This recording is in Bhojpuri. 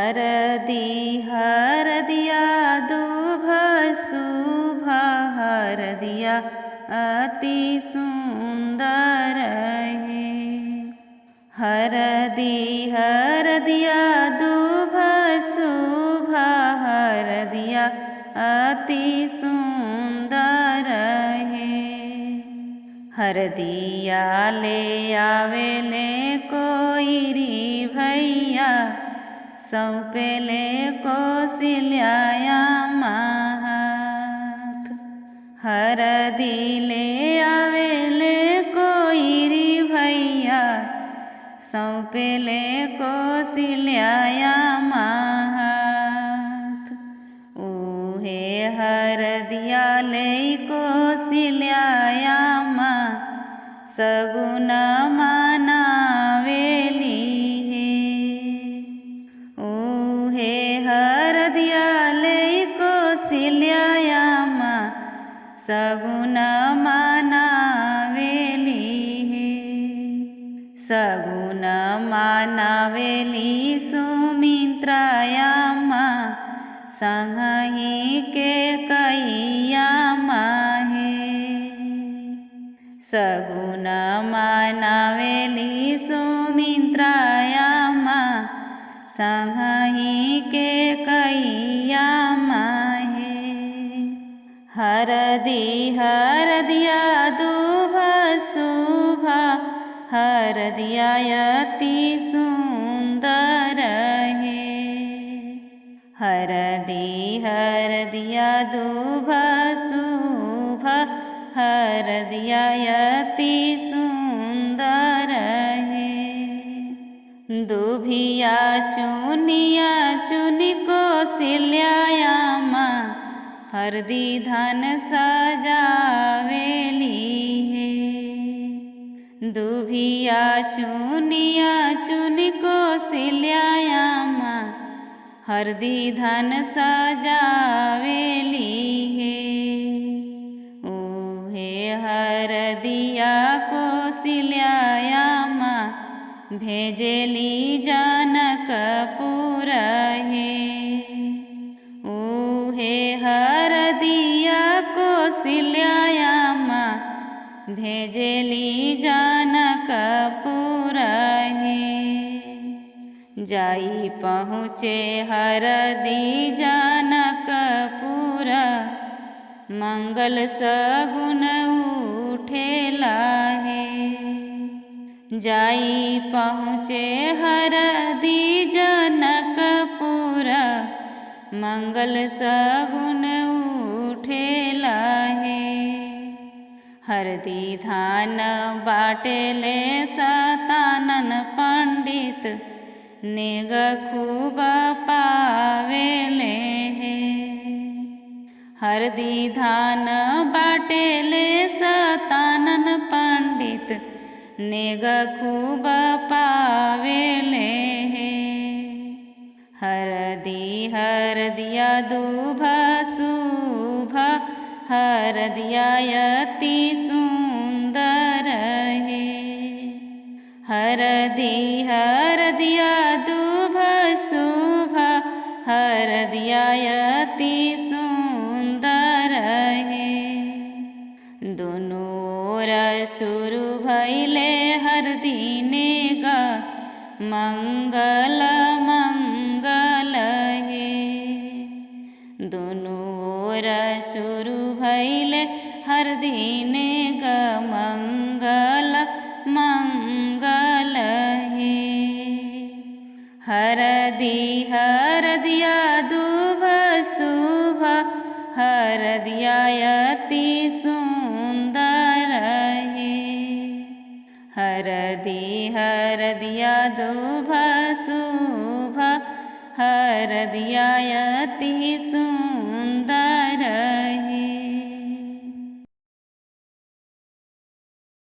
हरदि हरदिया दुभ शुभ हरदिया अति सुंदर है। हरदि हरदिया दुभ शुभ हरदिया अति सुंदर है। हरदिया ले आवेले कोइरी भैया सौंपेले कौशल्या मात। हरदि ले आवेले कोइरी भैया सौंपेले कौशल्या मात। उहे हरदिया ले कौशल्या माँ सगुन मनावेली है। उहे हरदिया ले कौशल्या माँ सगुन मनावेली है। सगुन मनावेली सुमित्राया माँ संगहि के कैया माहे। सगुन मनावेली सुमित्राया माँ संगहि के कैया माहे। हरदि हरदिया दुभ शुभ हरदिया अति सुंदर है। हरदि हरदिया दुभ शुभ हरदिया अति सुंदर है। दुभिया चुनिया चुनि कौशल्या माँ हरदि धन सजावेली है। दुभिया चुनिया चुनि कौशल्या माँ हरदि धन सजावेली है। उहे हरदिया कौशल्या माँ भेजेली जनकपुर है। उहे हरदिया कौशल्या माँ भेजेली जनकपुर है। जाई पहुँचे हरदि जनकपुर मंगल सगुन उठेला है। जाई पहुँचे हरदि जनकपुर मंगल सगुन उठेला है। हरदि धान बाटेले सतानन पंडित नेग खूब पावेले है। हरदि धान बाटेले सतानन पंडित नेग खूब पावेले है। हरदि हरदिया दुभ शुभ हरदिया अति सुंदर है। हरदि हरदिया दुभ शुभ हरदिया अति सुंदर है। दोनों ओर शुरू भइले हरदि नेग मंगल मंगल है। दोनों ओर शुरू भइले हरदि नेग मंगल मंगल है। हरदि हरदिया दुभ शुभ हरदिया अति सुंदर है। हरदि हरदिया दुभ शुभ हरदिया अति सुंदर है।